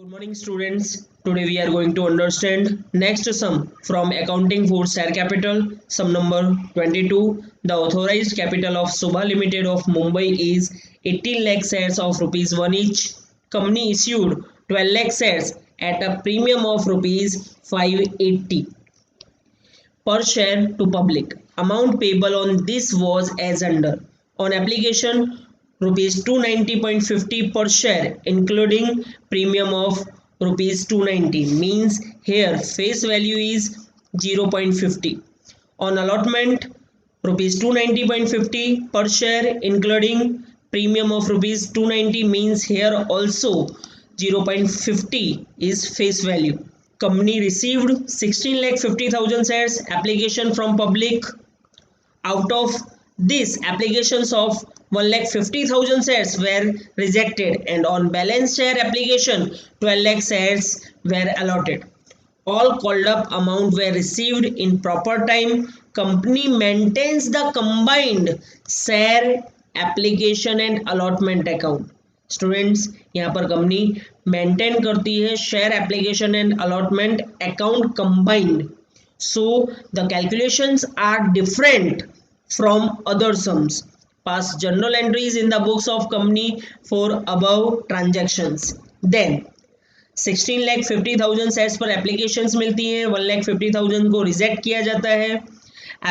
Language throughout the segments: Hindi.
Good morning, students. Today we are going to understand next sum from accounting for share capital. Sum number 22. The authorized capital of Sobha Limited of Mumbai is 18 lakh shares of rupees 1 each. Company issued 12 lakh shares at a premium of rupees 580 per share to public. Amount payable on this was as under. On application, rupees 290.50 per share, including premium of rupees 290, means here face value is 0.50. On allotment, rupees 290.50 per share, including premium of rupees 290, means here also 0.50 is face value. Company received 16,50,000 shares application from public. Out of this, applications of 1,50,000 shares were rejected, and on balance share application 12 lakh shares were allotted. All called up amount were received in proper time. Company maintains the combined share application and allotment account. Students, यहाँ पर कंपनी मेंटेन करती है share application and allotment account combined. So the calculations are different from other sums. Pass journal entries in the books of company for above transactions. Then 16,50,000 shares पर एप्लीकेशंस मिलती हैं. 1,50,000 को रिजेक्ट किया जाता है.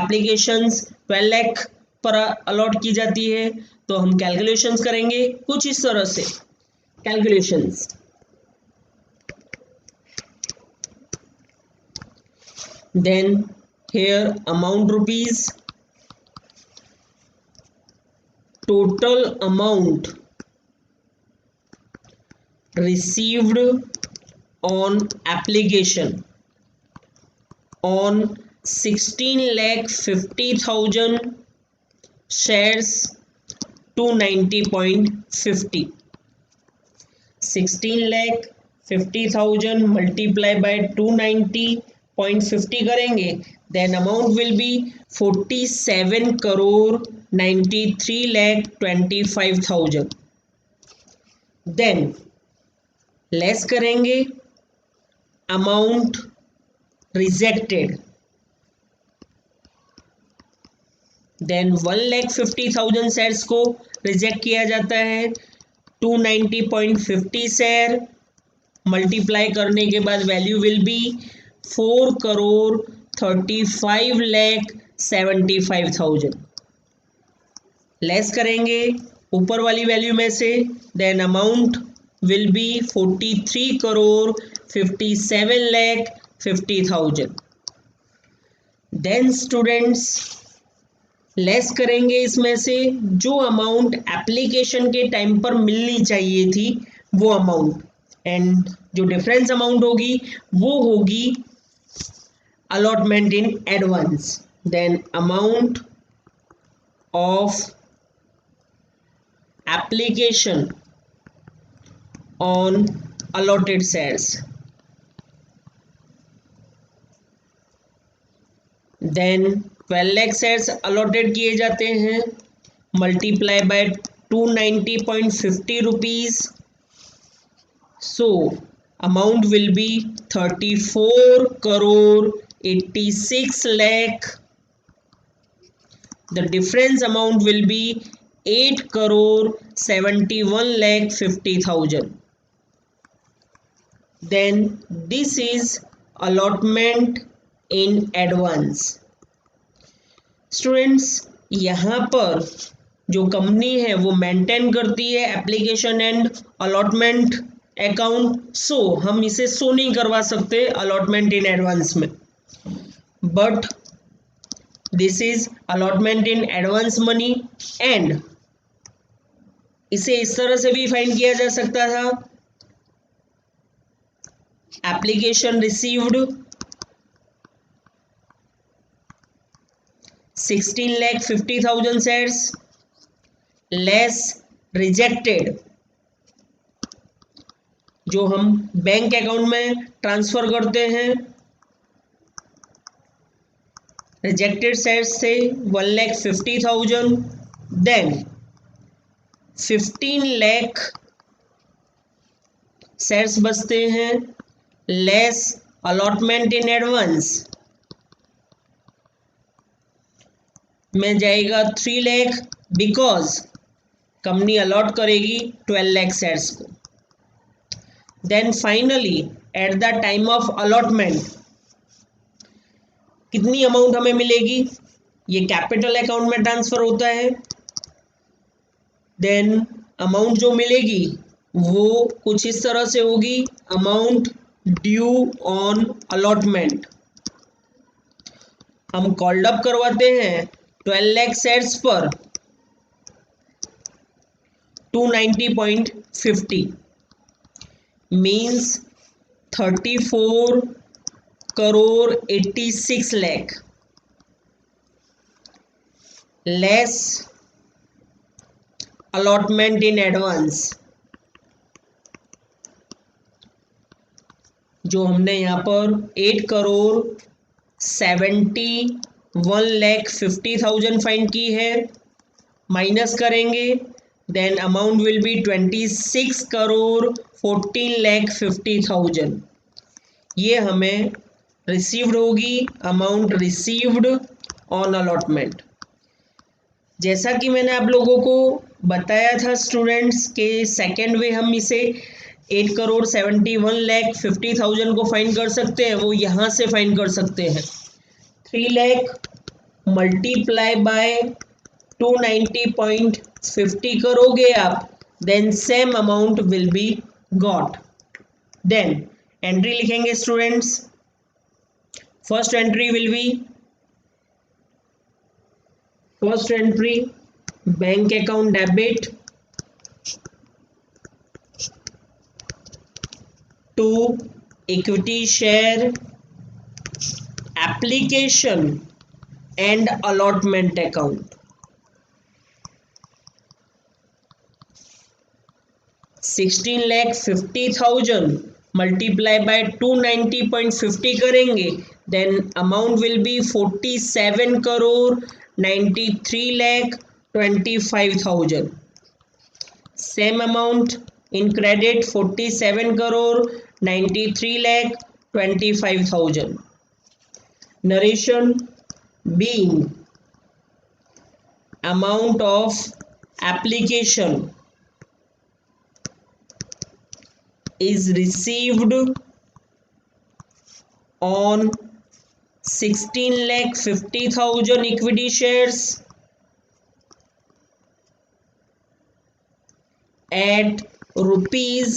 एप्लीकेशंस 12 लाख पर अलॉट की जाती है. तो हम कैलकुलेशंस करेंगे कुछ इस तरह से. Calculations, then here amount rupees, total amount received on application on 16,50,000 shares 290.50. 16,50,000 multiply by 290.50 करेंगे. Then amount will be 47,93,25,000. Then less करेंगे अमाउंट रिजेक्टेड. देन 1,50,000 शेयर्स को रिजेक्ट किया जाता है. 290.50 शेयर मल्टीप्लाई करने के बाद वैल्यू विल बी 4,35,75,000. लेस करेंगे ऊपर वाली वैल्यू में से. Then amount will be 43,57,50,000. Then students less करेंगे इसमें से जो अमाउंट एप्लीकेशन के टाइम पर मिलनी चाहिए थी वो अमाउंट, एंड जो डिफरेंस अमाउंट होगी वो होगी allotment in advance. Then amount of application on allotted shares. Then 12 lakh shares allotted किए जाते हैं. Multiply by 290.50 rupees. So amount will be 34,86 lakh. The difference amount will be 8,71,50,000. Then this is allotment in advance. Students, यहाँ पर जो कंपनी है वो मेंटेन करती है application and allotment account. So हम इसे शो नहीं करवा सकते अलॉटमेंट इन एडवांस में, but this is allotment in advance money. And इसे इस तरह से भी फाइंड किया जा सकता था. Application received 16,50,000 shares less rejected जो हम बैंक अकाउंट में ट्रांसफर करते हैं. रिजेक्टेड शेयर्स से 1,50,000. देन 15 लाख शेयर्स बचते हैं लेस अलॉटमेंट इन एडवांस में जाएगा 3 लाख बिकॉज कंपनी अलॉट करेगी 12 लाख शेयर्स को। Then finally at the time of allotment कितनी अमाउंट हमें मिलेगी, ये कैपिटल अकाउंट में ट्रांसफर होता है। देन अमाउंट जो मिलेगी वो कुछ इस तरह से होगी, अमाउंट ड्यू ऑन अलॉटमेंट। हम कॉल्ड अप करवाते हैं 12 लाख शेयर्स पर 290.50 means 34 crore 86 lakh less allotment in advance जो हमने यहाँ पर 8,71,50,000 फाइंड की है, माइनस करेंगे देन अमाउंट विल बी 26,14,50,000। ये हमें रिसीव्ड होगी, अमाउंट रिसीव्ड ऑन अलॉटमेंट। जैसा कि मैंने आप लोगों को बताया था स्टूडेंट्स के सेकेंड वे हम इसे 8,71,50,000 को फाइंड कर सकते हैं, वो यहाँ से फाइंड कर सकते हैं। 3 लाख मल्टीप्लाई बाय 290.50 करोगे आप, then same amount will be got. Then entry लिखेंगे students. First entry will be first entry bank account debit to equity share application and allotment account. 16,50,000 multiply by 290.50 करेंगे, then amount will be 47 crore 93,25,000। Same amount in credit 47 crore 93,25,000। Narration being amount of application is received on 16,50,000 equity shares at rupees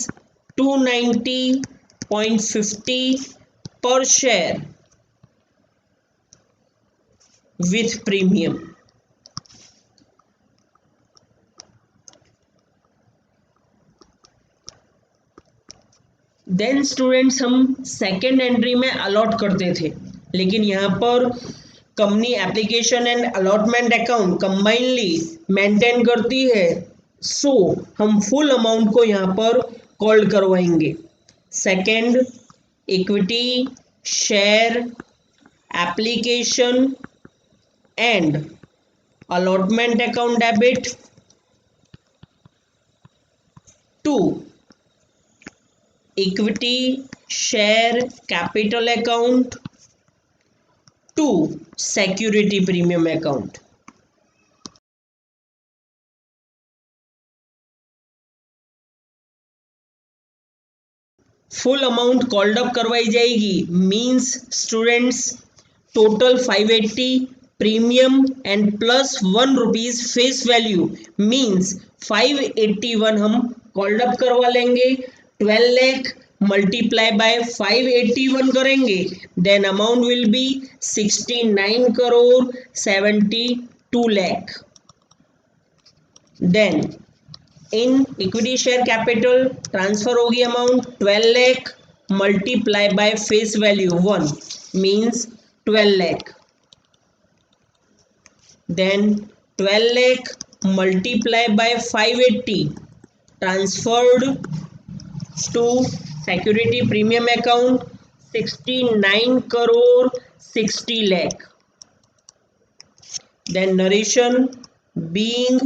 290.50 per share with premium। Then students हम सेकेंड एंट्री में अलॉट करते थे, लेकिन यहाँ पर company application and allotment account combinedly maintain करती है, सो हम फुल अमाउंट को यहाँ पर कॉल्ड करवाएंगे। Second equity share application and allotment account debit to equity share capital account to security premium account. Full amount called up करवाई जाएगी, means students total 580 premium and plus 1 rupees face value means 581 हम कॉल्ड अप करवा लेंगे। 12 लाख मल्टीप्लाई बाय 581 करेंगे, then amount will be 69 crore 72 lakh. Then in equity share capital transfer होगी amount 12 lakh multiply by face value 1 means 12 lakh. Then 12 lakh multiply by 580 transferred to security premium account 69 crore 60 lakh. Then narration being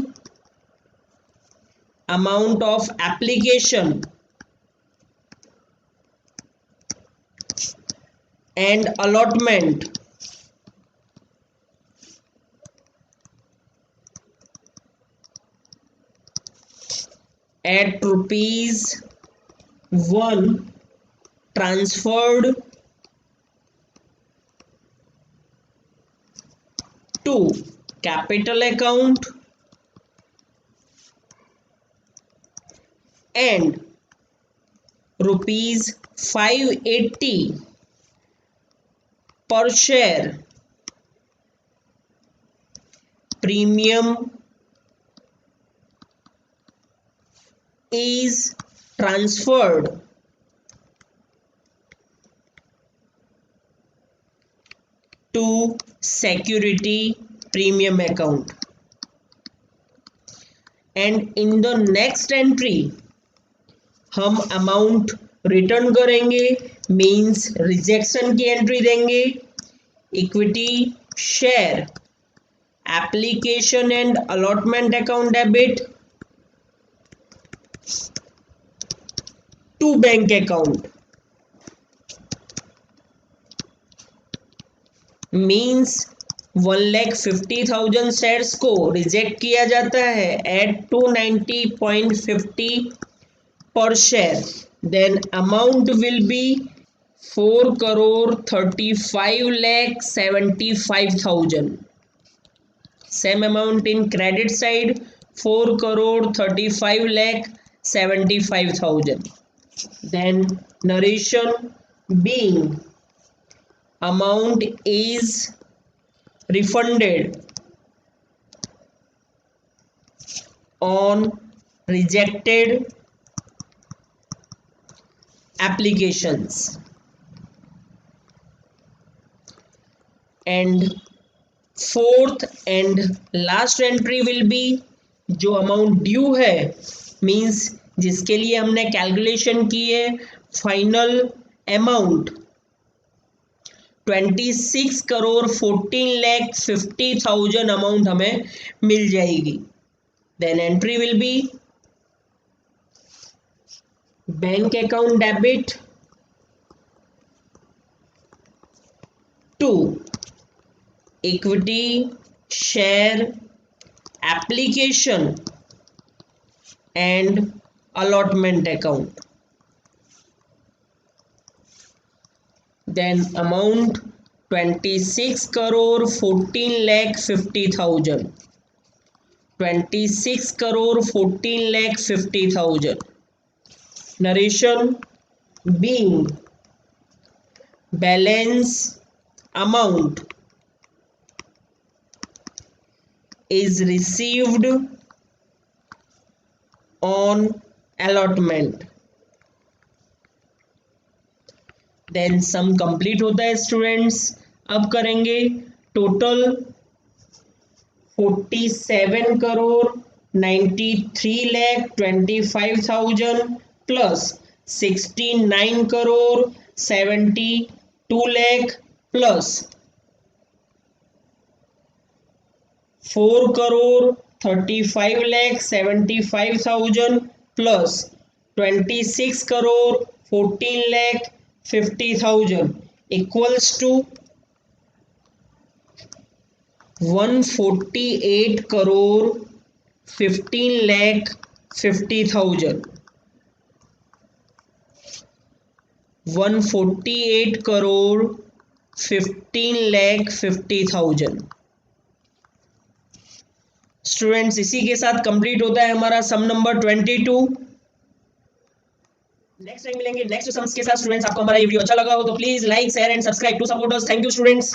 amount of application and allotment at rupees 1 transferred to capital account and rupees 580 per share premium is transferred to security premium account, and in the next entry हम अमाउंट रिटर्न करेंगे, मीन्स रिजेक्शन की एंट्री देंगे. Equity share application and allotment account debit to bank account, means 1,50,000 shares को रिजेक्ट किया जाता है at 290.50 per share. Then amount will be 4,35,75,000. Same amount in credit side, 4,35,75,000. Then narration being amount is refunded on rejected applications, and fourth and last entry will be जो अमाउंट ड्यू है, मीन्स जिसके लिए हमने कैलकुलेशन की है फाइनल अमाउंट 26,14,50,000 अमाउंट हमें मिल जाएगी. Then entry will be bank account debit to equity share application and allotment account. Then amount 26,14,50,000. 26,14,50,000. Narration being balance amount is received on allotment. Then sum complete होता है स्टूडेंट्स. अब करेंगे total 47,93,25,000 plus 69,72,00,000 plus 4,35,75,000 plus 26,14,50,000 equals to 148,15,50,000. 148,15,50,000. Students इसी के साथ कंप्लीट होता है हमारा सम नंबर 22. नेक्स्ट टाइम मिलेंगे नेक्स्ट सम्स के साथ. स्टूडेंट्स आपको हमारा ये वीडियो अच्छा लगा हो तो please like share and subscribe to support us. Thank you students.